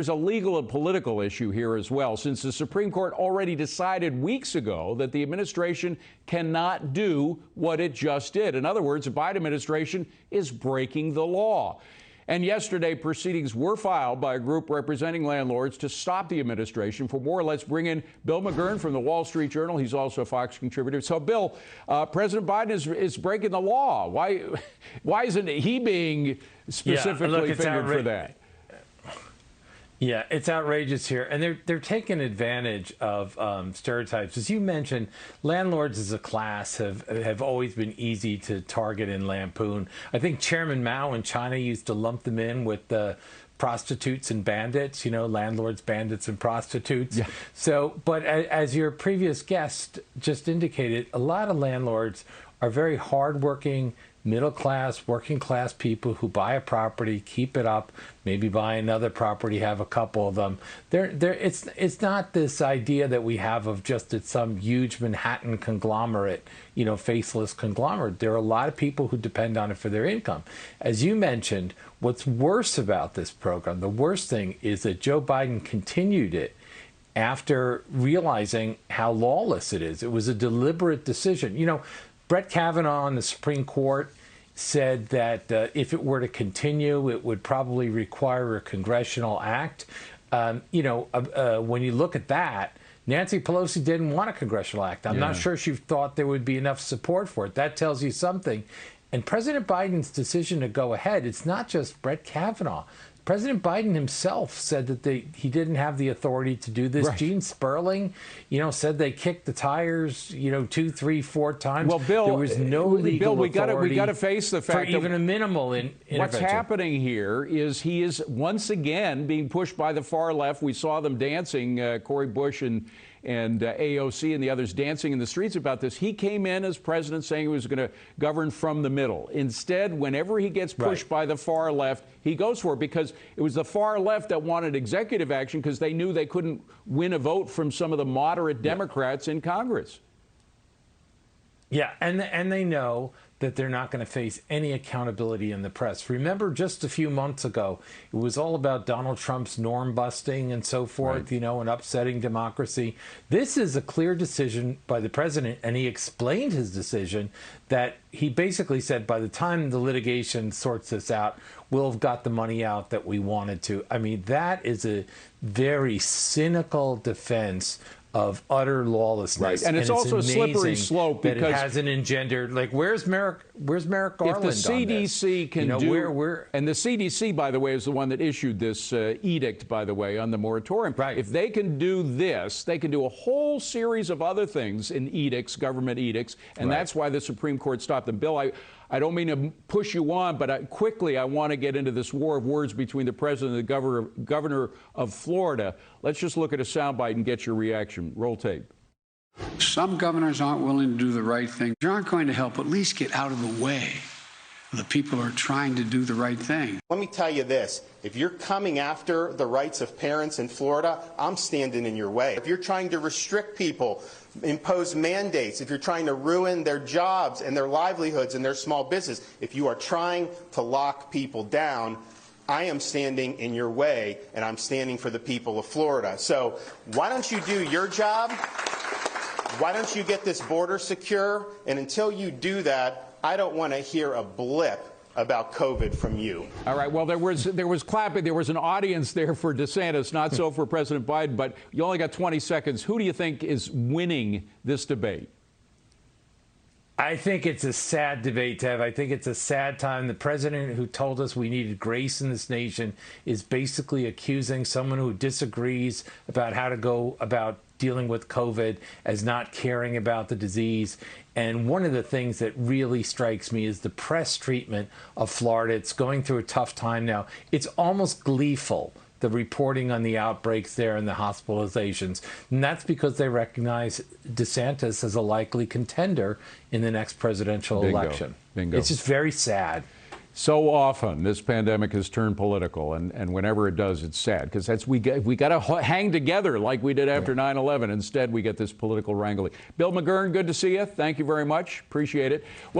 There's a legal and political issue here as well, since the Supreme Court already decided weeks ago that the administration cannot do what it just did. In other words, the Biden administration is breaking the law. And yesterday, proceedings were filed by a group representing landlords to stop the administration. For more, let's bring in Bill McGurn from the Wall Street Journal. He's also a Fox contributor. So, Bill, President Biden is breaking the law. Why isn't he being specifically fingered for that? Yeah, it's outrageous here. And they're taking advantage of stereotypes. As you mentioned, landlords as a class have always been easy to target and lampoon. I think Chairman Mao in China used to lump them in with the prostitutes and bandits, you know, landlords, bandits, and prostitutes. Yeah. So, but as your previous guest just indicated, a lot of landlords are very hardworking, middle-class, working-class people who buy a property, keep it up, maybe buy another property, have a couple of them. It's not this idea that we have of just it's some huge Manhattan conglomerate, you know, faceless conglomerate. There are a lot of people who depend on it for their income. As you mentioned, what's worse about this program, the worst thing is that Joe Biden continued it after realizing how lawless it is. It was a deliberate decision. You know, Brett Kavanaugh on the Supreme Court said that if it were to continue, it would probably require a congressional act. When you look at that, Nancy Pelosi didn't want a congressional act. I'm not sure she thought there would be enough support for it. That tells you something. And President Biden's decision to go ahead, it's not just Brett Kavanaugh. President Biden himself said that he didn't have the authority to do this. Right. Gene Sperling, said they kicked the tires, 2, 3, 4 times. Well, Bill, there was no legal authority. We got to face the fact for even a minimal intervention. What's happening here is he is once again being pushed by the far left. We saw them dancing, Cori Bush and AOC and the others dancing in the streets about this. He came in as president saying he was going to govern from the middle. Instead, whenever he gets pushed by the far left, he goes for it, because it was the far left that wanted executive action because they knew they couldn't win a vote from some of the moderate Democrats in Congress. Yeah, and they know that they're not going to face any accountability in the press. Remember, just a few months ago, it was all about Donald Trump's norm busting and so forth, and upsetting democracy. This is a clear decision by the president, and he explained his decision that he basically said, by the time the litigation sorts this out, we'll have got the money out that we wanted to. I mean, that is a very cynical defense of utter lawlessness. Right. And it's also a slippery slope because it hasn't engendered, like, where's Merrick Garland? If the CDC can and the CDC, by the way, is the one that issued this edict, by the way, on the moratorium. Right. If they can do this, they can do a whole series of other things in edicts, government edicts, and that's why the Supreme Court stopped them. Bill, I don't mean to push you on, but I want to get into this war of words between the president and the governor of Florida. Let's just look at a soundbite and get your reaction. Roll tape. Some governors aren't willing to do the right thing. They aren't going to help. At least get out of the way of the people who are trying to do the right thing. Let me tell you this. If you're coming after the rights of parents in Florida, I'm standing in your way. If you're trying to restrict people, impose mandates, if you're trying to ruin their jobs and their livelihoods and their small business, if you are trying to lock people down, I am standing in your way, and I'm standing for the people of Florida. So why don't you do your job? Why don't you get this border secure? And until you do that, I don't want to hear a blip about COVID from you. All right. Well, there was clapping. There was an audience there for DeSantis, not so for President Biden. But you only got 20 seconds. Who do you think is winning this debate? I think it's a sad debate, Tev. I think it's a sad time. The president who told us we needed grace in this nation is basically accusing someone who disagrees about how to go about dealing with COVID as not caring about the disease. And one of the things that really strikes me is the press treatment of Florida. It's going through a tough time now. It's almost gleeful, the reporting on the outbreaks there and the hospitalizations. And that's because they recognize DeSantis as a likely contender in the next presidential election. Bingo. It's just very sad. So often this pandemic has turned political, and whenever it does, it's sad, because we got to hang together like we did after 9/11. Instead, we get this political wrangling. Bill McGurn, good to see you. Thank you very much. Appreciate it. Well,